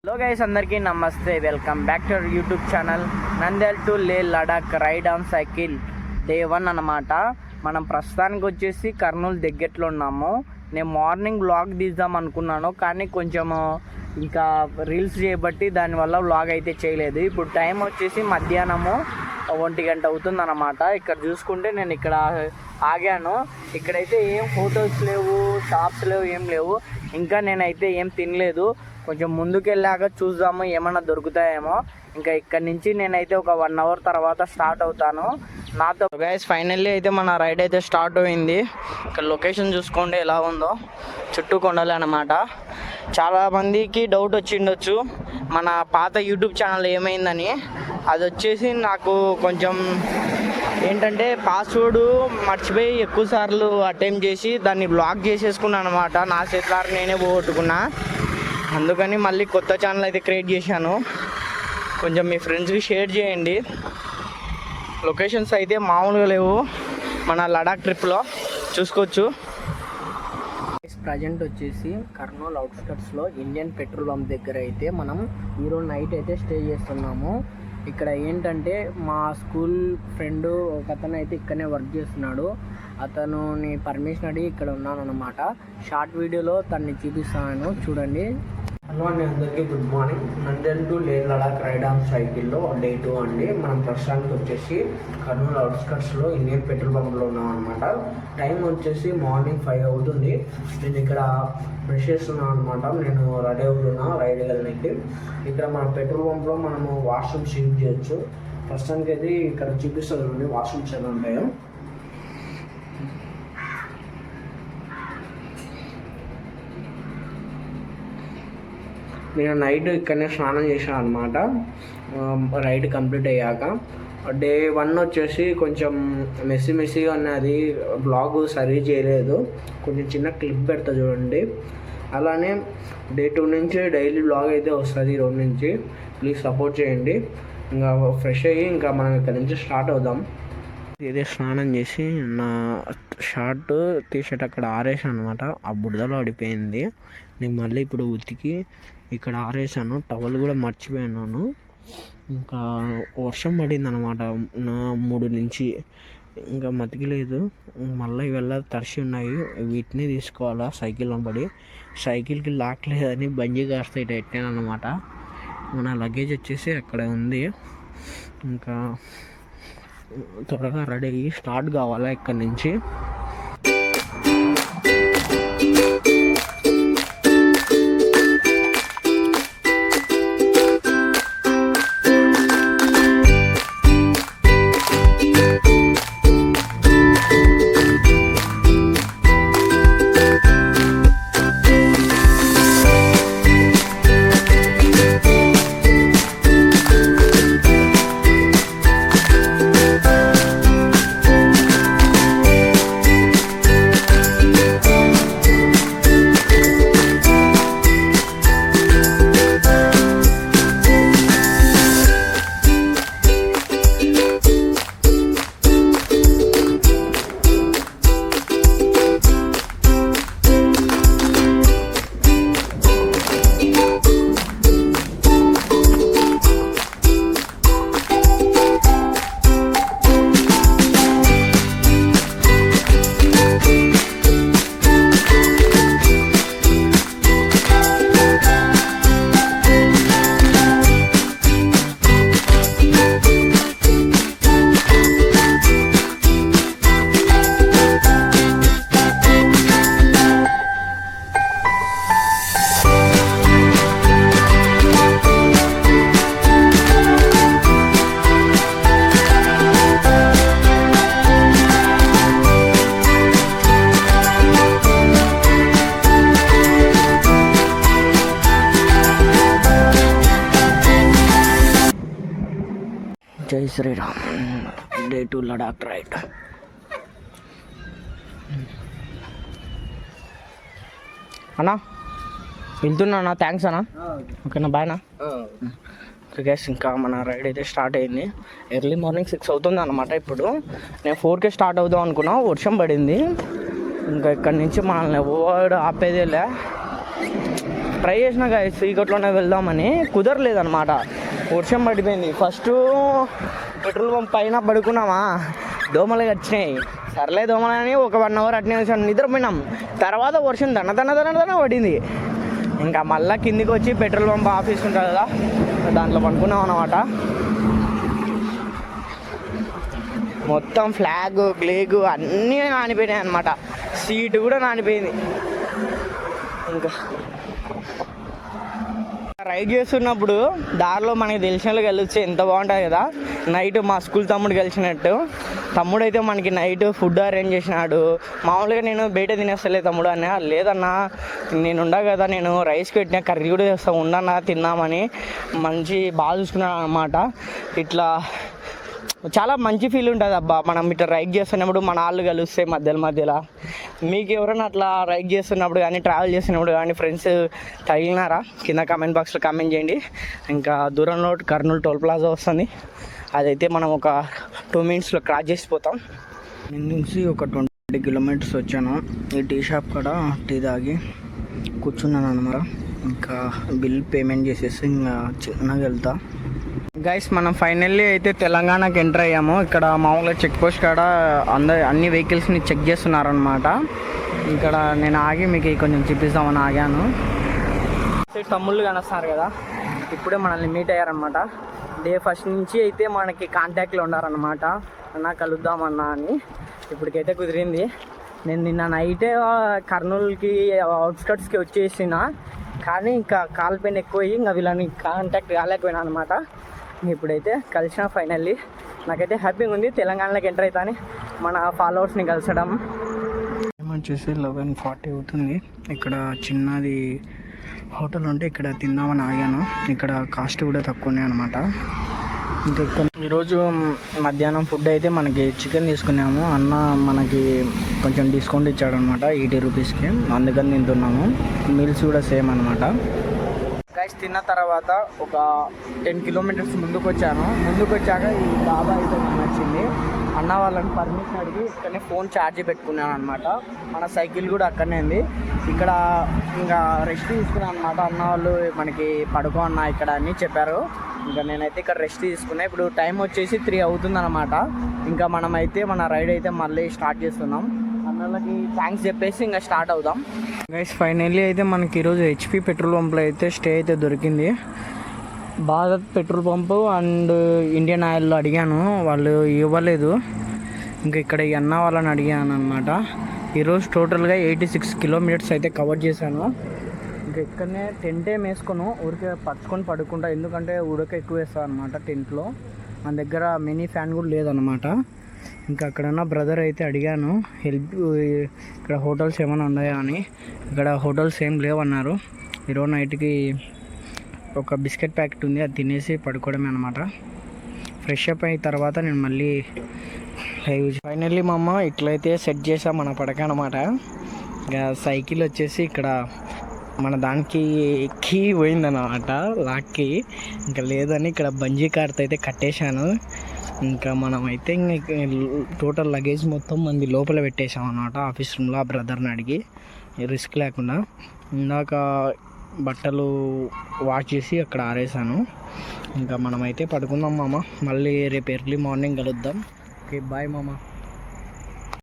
Hello guys, అందరికీ నమస్తే. Welcome back to our YouTube channel Nandyal to Leh Ladakh ride on cycle day 1 అన్నమాట. మనం ప్రస్తుతానికి వచ్చేసి కర్నూలు దగ్గరలో ఉన్నాము. నేను మార్నింగ్ వ్లాగ్ తీద్దాం అనుకున్నాను, కానీ కొంచెం ఇంకా రీల్స్ చేయబట్టి దానివల్ల వ్లాగ్ అయితే చేయలేదు. ఇప్పుడు టైం వచ్చేసి మధ్యాహ్నము 1 గంట అవుతుంది అన్నమాట. ఇక్కడ చూసుకుంటే నేను ఇక్కడ ఆగాను. ఇక్కడైతే ఏం హోటల్స్ లేవు, షాప్స్ లేవు, ఏం లేవు. ఇంకా నేనైతే ఏం తినలేదు. కొంచెం ముందుకు వెళ్ళాక చూద్దాము ఏమన్నా దొరుకుతాయేమో. ఇంకా ఇక్కడ నుంచి నేనైతే ఒక 1 అవర్ తర్వాత స్టార్ట్ అవుతాను. నాతో గైస్ ఫైనల్లీ అయితే మన రైడ్ అయితే స్టార్ట్ అయింది. ఇక్కడ లొకేషన్ చూసుకోండి ఎలా ఉందో, చుట్టూ కొండలే అన్నమాట. చాలామందికి డౌట్ వచ్చిండొచ్చు మన పాత యూట్యూబ్ ఛానల్ ఏమైందని. అది వచ్చేసి నాకు కొంచెం ఏంటంటే పాస్వర్డ్ మర్చిపోయి ఎక్కువ సార్లు అటెంప్ట్ చేసి దాన్ని బ్లాక్ చేసేసుకున్నాను అనమాట. నా చేతులారా నేనే పోగొట్టుకున్నా. అందుకని మళ్ళీ కొత్త ఛానల్ అయితే క్రియేట్ చేశాను. కొంచెం మీ ఫ్రెండ్స్కి షేర్ చేయండి. లొకేషన్స్ అయితే మామూలుగా లేవు. మన లడాక్ ట్రిప్లో చూసుకోవచ్చు. ప్రజెంట్ వచ్చేసి కర్నూలు అవుట్స్కట్స్లో ఇండియన్ పెట్రోల్ పంప్ దగ్గర అయితే మనం ఈరోజు నైట్ అయితే స్టే చేస్తున్నాము. ఇక్కడ ఏంటంటే మా స్కూల్ ఫ్రెండ్ ఒక అతను అయితే ఇక్కడనే వర్క్ చేస్తున్నాడు. అతనుని పర్మిషన్ అడిగి ఇక్కడ ఉన్నాను అనమాట. షార్ట్ వీడియోలో తనని చూపిస్తాను, చూడండి. హలో అండి, అందరికీ good morning. Nandyal to Leh Ladakh ride on సైకిల్లో డే 2 అండి. మనం ప్రస్తుతానికి వచ్చేసి కర్నూలు అవుట్స్కట్స్లో ఇండియన్ పెట్రోల్ పంప్లో ఉన్నాం అనమాట. టైం వచ్చేసి మార్నింగ్ 5 అవుతుంది. నేను ఇక్కడ బ్రష్ చేస్తున్నాను అనమాట. నేను రెడీ అవుతున్నా రైడ్ వెళ్ళడానికి. ఇక్కడ మన పెట్రోల్ పంప్లో మనము వాష్రూమ్స్ యూజ్ చేయొచ్చు. ప్రస్తుతానికి అయితే ఇక్కడ చూపిస్తుంది వాష్రూమ్స్ ఎలా ఉంటాయో. నేను నైట్ ఇక్కడనే స్నానం చేశాను అనమాట రైడ్ కంప్లీట్ అయ్యాక. డే 1 వచ్చేసి కొంచెం మెస్సీగా ఉన్నది, బ్లాగ్ సరి చేయలేదు. కొంచెం చిన్న క్లిప్ పెడతా చూడండి. అలానే డే 2 నుంచి డైలీ బ్లాగ్ అయితే వస్తుంది ఈ రోజు నుంచి. ప్లీజ్ సపోర్ట్ చేయండి. ఇంకా ఫ్రెష్ అయ్యి ఇంకా మనం ఇక్కడ నుంచి స్టార్ట్ అవుదాం. ఇదే స్నానం చేసి నా షర్ట్ టీషర్ట్ అక్కడ ఆరేసాను అనమాట. ఆ బురదలో పడిపోయింది. నేను మళ్ళీ ఇప్పుడు ఉతికి ఇక్కడ ఆరేసాను. టవల్ కూడా మర్చిపోయాను. ఇంకా వర్షం పడింది అనమాట 3 నుంచి. ఇంకా మతికిలేదు. మళ్ళీ ఇవల్ల తడిసి ఉన్నాయి. వీటిని తీసుకోవాలా సైకిల్లో పడి. సైకిల్కి లాక్ లేదని బంజీ కాస్త ఇటు పెట్టాను అనమాట. మన లగేజ్ వచ్చేసి అక్కడ ఉంది. ఇంకా త్వరగా రెడీ అయ్యి స్టార్ట్ కావాలా ఇక్కడి నుంచి. జై శ్రీరామ్. Day 2 Ladakh ride. అన్నా వెళ్తున్నా అన్న, థ్యాంక్స్ అన్న. ఓకేనా, బాయ్ అన్న. గైస్ ఇంకా మన రైడ్ అయితే స్టార్ట్ అయింది. ఎర్లీ మార్నింగ్ 6 అవుతుంది అనమాట. ఇప్పుడు నేను 4కే స్టార్ట్ అవుదాం అనుకున్నా, వర్షం పడింది. ఇంకా ఇక్కడి నుంచి మనల్ని ఎవరు ఆపేదేలే. ట్రై చేసిన గాయస్ చీకట్లోనే వెళ్దామని, కుదరలేదన్నమాట. వర్షం పడిపోయింది. ఫస్ట్ పెట్రోల్ పంప్ పైన పడుకున్నామా, దోమలు వచ్చినాయి. సర్లే దోమలని ఒక 1 అవర్ అట్నే నిద్రపోయినాం. తర్వాత వర్షం దన పడింది. ఇంకా మళ్ళీ కిందికి వచ్చి పెట్రోల్ పంప్ ఆఫీస్ ఉంటుంది కదా, దాంట్లో పడుకున్నాం అన్నమాట. మొత్తం ఫ్లాగ్ గ్లేగు అన్నీ నానిపోయినాయి అన్నమాట. సీటు కూడా నానిపోయింది. ఇంకా రైడ్ చేస్తున్నప్పుడు దారిలో మనకి తెలిసిన వాళ్ళు కలిస్తే ఎంత బాగుంటుంది కదా. నైట్ మా స్కూల్ తమ్ముడు కలిసినట్టు. తమ్ముడు అయితే మనకి నైట్ ఫుడ్ అరేంజ్ చేసినాడు. మామూలుగా నేను బయట తినేస్తలే తమ్ముడు అన్న, లేదన్నా నేను ఉండా కదా, నేను రైస్ పెట్టిన కర్రీ కూడా చేస్తా, ఉండన్నా తిన్నామని మంచి బాగా చూసుకున్నాను అన్నమాట. ఇట్లా చాలా మంచి ఫీల్ ఉంటుంది అబ్బా, మనం ఇట్లా రైడ్ చేస్తున్నప్పుడు మన వాళ్ళు కలిస్తే మధ్యలో. మీకు ఎవరైనా అట్లా రైడ్ చేస్తున్నప్పుడు కానీ ట్రావెల్ చేస్తున్నప్పుడు కానీ ఫ్రెండ్స్ తగిలినారా? కింద కామెంట్ బాక్స్లో కామెంట్ చేయండి. ఇంకా దూరంలో కర్నూలు టోల్ ప్లాజా వస్తుంది, అదైతే మనం ఒక 2 minutesలో క్రాస్ చేసిపోతాం. నేను నుంచి ఒక 20 kilometers వచ్చాను. ఈ టీ షాప్ కాడ టీ తాగి కూర్చున్నాను అన్నమాట. ఇంకా బిల్ పేమెంట్ చేసేసి ఇంకా చిన్నగా వెళ్తా. గైస్ మనం ఫైనల్లీ అయితే తెలంగాణకి ఎంటర్ అయ్యాము. ఇక్కడ మామూలుగా చెక్ పోస్ట్ కాడ అన్ని వెహికల్స్ని చెక్ చేస్తున్నారనమాట. ఇక్కడ నేను ఆగి మీకు కొంచెం చూపిస్తామని ఆగాను. తమ్ముళ్ళు కనిస్తున్నారు కదా, ఇప్పుడే మనల్ని మీట్ అయ్యారనమాట. డే ఫస్ట్ నుంచి అయితే మనకి కాంటాక్ట్లో ఉన్నారనమాట. అన్నా కలుద్దామన్నా అని. ఇప్పటికైతే కుదిరింది. నేను నిన్న నైటే కర్నూలుకి అవుట్స్కట్స్కి వచ్చేసిన, కానీ ఇంకా కాల్ పెయిన్ ఎక్కువ ఇంకా వీళ్ళని కాంటాక్ట్ కాలేకపోయినా అనమాట. ఇప్పుడైతే కలిసిన ఫైనల్లీ. నాకైతే హ్యాపీగా ఉంది తెలంగాణలోకి ఎంటర్ అవుతా అని మన ఫాలోవర్స్ని కలిసడం. వచ్చేసి 11:40 అవుతుంది. ఇక్కడ చిన్నది హోటల్ ఉంటే ఇక్కడ తిందామని ఆగాను. ఇక్కడ కాస్ట్ కూడా తక్కువనే అనమాట. ఇంకా ఈరోజు మధ్యాహ్నం ఫుడ్ అయితే మనకి చికెన్ తీసుకున్నాము. అన్న మనకి కొంచెం డిస్కౌంట్ ఇచ్చాడు అనమాట 80 రూపీస్కి, అందుకని తింటున్నాము. మీల్స్ కూడా సేమ్ అనమాట. గైస్ తిన్న తర్వాత ఒక 10 kilometers ముందుకు వచ్చాక ఈ డాబా అయితే నచ్చింది. అన్న వాళ్ళని పర్మిషన్ అడిగి ఇక్కడనే ఫోన్ ఛార్జ్ పెట్టుకున్నాను అనమాట. మన సైకిల్ కూడా అక్కడనే ఉంది. ఇక్కడ ఇంకా రెస్ట్ తీసుకున్నాను అనమాట. అన్న వాళ్ళు మనకి పడుకో అన్న ఇక్కడ అని చెప్పారు. ఇంకా నేనైతే ఇక్కడ రెస్ట్ తీసుకున్నా. ఇప్పుడు టైం వచ్చేసి 3 అవుతుంది అనమాట. ఇంకా మనమైతే మన రైడ్ అయితే మళ్ళీ స్టార్ట్ చేస్తున్నాం. అన్నలకి థ్యాంక్స్ చెప్పేసి ఇంకా స్టార్ట్ అవుదాం. గైస్ ఫైనల్లీ అయితే మనకి ఈరోజు హెచ్పి పెట్రోల్ పంప్లో అయితే స్టే అయితే దొరికింది. Bharat petrol pump and Indian ఆయిల్లో అడిగాను, వాళ్ళు ఇవ్వలేదు. ఇంకా ఇక్కడ ఈ అన్న వాళ్ళని అడిగాను అనమాట. ఈరోజు టోటల్గా 86 kilometers అయితే కవర్ చేశాను. ఇంకా ఇక్కడనే టెంట్ ఏం వేసుకోను, ఊరికే పట్టుకొని పడుకుంటా, ఎందుకంటే ఉడక ఎక్కువ వేస్తాను అనమాట టెంట్లో. మన దగ్గర మినీ ఫ్యాన్ కూడా లేదనమాట. ఇంకా అక్కడన్న బ్రదర్ అయితే అడిగాను హెల్ప్, ఇక్కడ హోటల్స్ ఏమైనా ఉన్నాయా అని. ఇక్కడ హోటల్స్ ఏం లేవన్నారు. ఈరోజు నైట్కి ఒక బిస్కెట్ ప్యాకెట్ ఉంది, అది తినేసి పడుకోవడమే అనమాట. ఫ్రెష్ అప్ అయిన తర్వాత నేను మళ్ళీ ఫైనల్లీ మా అమ్మ ఇట్లయితే సెట్ చేసాం మన పడక అనమాట. ఇంకా సైకిల్ వచ్చేసి ఇక్కడ మన దానికి కీ పోయిందన్నమాట, లాక్కి. ఇంకా లేదని ఇక్కడ బంజీ కార్తో అయితే కట్టేశాను. ఇంకా మనమైతే టోటల్ లగేజ్ మొత్తం మంది లోపల పెట్టేసాం అన్నమాట ఆఫీస్ రూమ్లో, ఆ బ్రదర్ని అడిగి రిస్క్ లేకుండా. ఇందాక బట్టలు వాష్ చేసి అక్కడ ఆరేసాను. ఇంకా మనమైతే పడుకుందాం మామ, మళ్ళీ రేపు ఎర్లీ మార్నింగ్ కలుద్దాం. ఓకే బాయ్ మామ.